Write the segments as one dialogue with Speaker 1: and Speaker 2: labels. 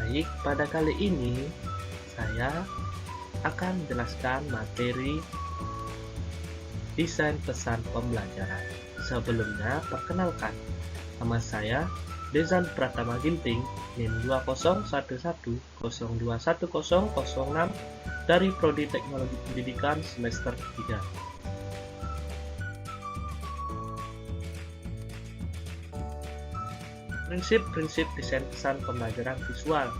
Speaker 1: Baik, pada kali ini saya akan menjelaskan materi desain pesan pembelajaran. Sebelumnya, perkenalkan, nama saya Dezan Pratama Ginting, NIM 2011021006 dari Prodi Teknologi Pendidikan semester 3. Prinsip-prinsip desain pesan pembelajaran visual.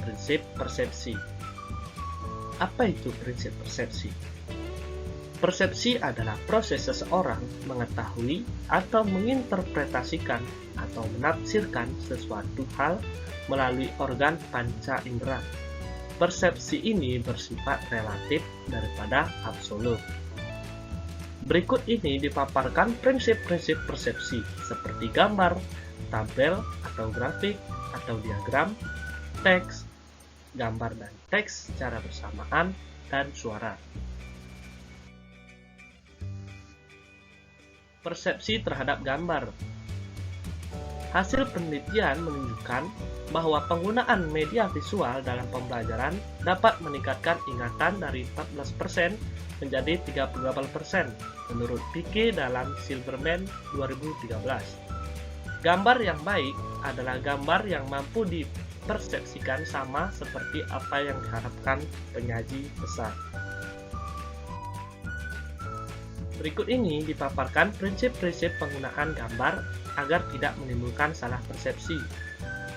Speaker 1: Prinsip persepsi. Apa itu prinsip persepsi? Persepsi adalah proses seseorang mengetahui atau menginterpretasikan atau menafsirkan sesuatu hal melalui organ panca indera. Persepsi ini bersifat relatif daripada absolut. Berikut ini dipaparkan prinsip-prinsip persepsi seperti gambar, tabel atau grafik atau diagram, teks, gambar dan teks secara bersamaan, dan suara. Persepsi terhadap gambar. Hasil penelitian menunjukkan bahwa penggunaan media visual dalam pembelajaran dapat meningkatkan ingatan dari 14% menjadi 38% menurut Pique dalam Silverman 2013. Gambar yang baik adalah gambar yang mampu dipersepsikan sama seperti apa yang diharapkan penyaji pesan. Berikut ini dipaparkan prinsip-prinsip penggunaan gambar agar tidak menimbulkan salah persepsi.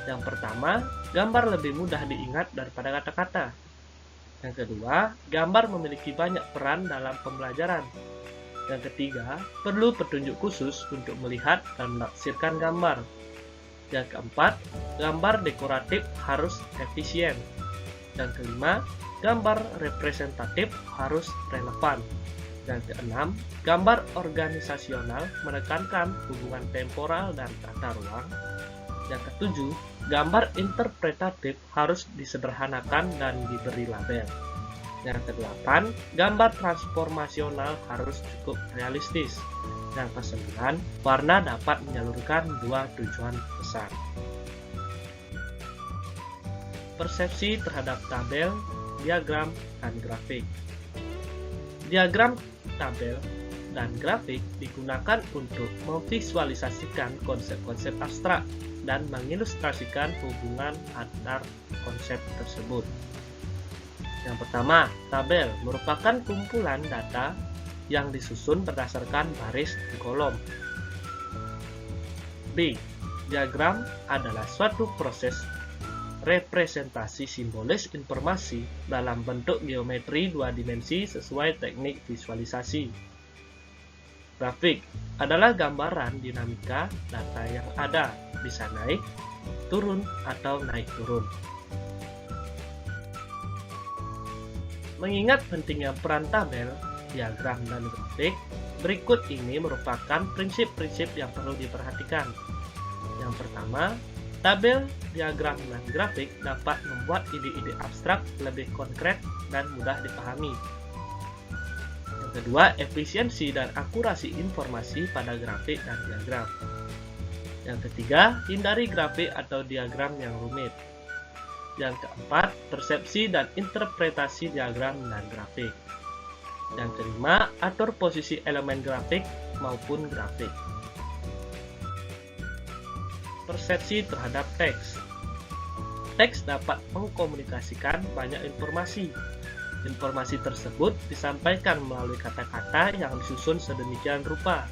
Speaker 1: Yang pertama, gambar lebih mudah diingat daripada kata-kata. Yang kedua, gambar memiliki banyak peran dalam pembelajaran. Yang ketiga, perlu petunjuk khusus untuk melihat dan menafsirkan gambar. Yang keempat, gambar dekoratif harus efisien. Yang kelima, gambar representatif harus relevan. Yang keenam, gambar organisasional menekankan hubungan temporal dan tata ruang. Yang ketujuh, gambar interpretatif harus disederhanakan dan diberi label. Yang kedelapan, gambar transformasional harus cukup realistis. Yang kesembilan, warna dapat menyalurkan dua tujuan besar. Persepsi terhadap tabel, diagram, dan grafik. Diagram, tabel, dan grafik digunakan untuk memvisualisasikan konsep-konsep abstrak dan mengilustrasikan hubungan antar konsep tersebut. Yang pertama, tabel merupakan kumpulan data yang disusun berdasarkan baris di kolom. B. Diagram adalah suatu proses representasi simbolis informasi dalam bentuk geometri dua dimensi sesuai teknik visualisasi. Grafik adalah gambaran dinamika data yang ada, bisa naik, turun, atau naik turun. Mengingat pentingnya peran tabel, diagram, dan grafik, berikut ini merupakan prinsip-prinsip yang perlu diperhatikan. Yang pertama, tabel, diagram, dan grafik dapat membuat ide-ide abstrak lebih konkret dan mudah dipahami. Yang kedua, efisiensi dan akurasi informasi pada grafik dan diagram. Yang ketiga, hindari grafik atau diagram yang rumit. Yang keempat, persepsi dan interpretasi diagram dan grafik. Yang kelima, atur posisi elemen grafik maupun grafik. Persepsi terhadap teks. Teks dapat mengkomunikasikan banyak informasi. Informasi tersebut disampaikan melalui kata-kata yang disusun sedemikian rupa,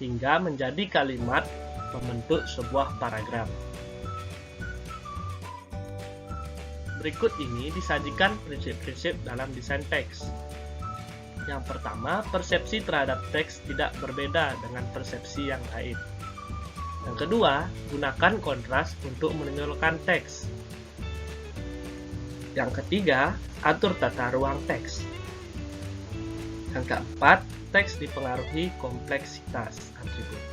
Speaker 1: hingga menjadi kalimat membentuk sebuah paragraf. Berikut ini disajikan prinsip-prinsip dalam desain teks. Yang pertama, persepsi terhadap teks tidak berbeda dengan persepsi yang lain. Yang kedua, gunakan kontras untuk menonjolkan teks. Yang ketiga, atur tata ruang teks. Yang keempat, teks dipengaruhi kompleksitas atribut.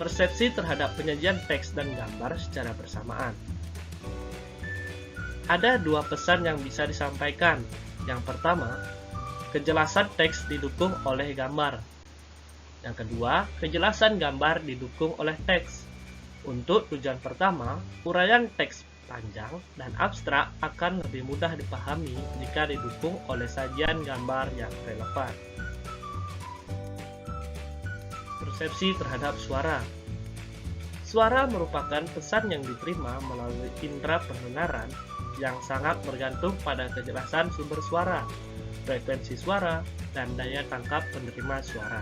Speaker 1: Persepsi terhadap penyajian teks dan gambar secara bersamaan. Ada dua pesan yang bisa disampaikan. Yang pertama, kejelasan teks didukung oleh gambar. Yang kedua, kejelasan gambar didukung oleh teks. Untuk tujuan pertama, uraian teks panjang dan abstrak akan lebih mudah dipahami jika didukung oleh sajian gambar yang relevan. Persepsi terhadap suara. Suara merupakan pesan yang diterima melalui indera pendengaran yang sangat bergantung pada kejelasan sumber suara, frekuensi suara, dan daya tangkap penerima suara.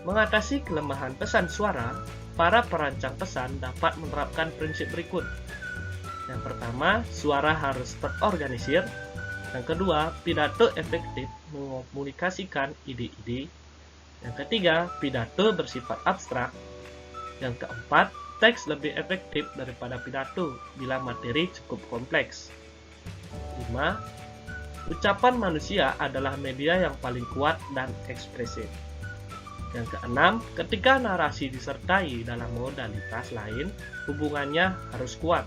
Speaker 1: Mengatasi kelemahan pesan suara, para perancang pesan dapat menerapkan prinsip berikut. Yang pertama, suara harus terorganisir. Yang kedua, pidato efektif mengomunikasikan ide-ide. Yang ketiga, pidato bersifat abstrak. Yang keempat, teks lebih efektif daripada pidato bila materi cukup kompleks. 5. Ucapan manusia adalah media yang paling kuat dan ekspresif. Yang keenam, ketika narasi disertai dalam modalitas lain, hubungannya harus kuat.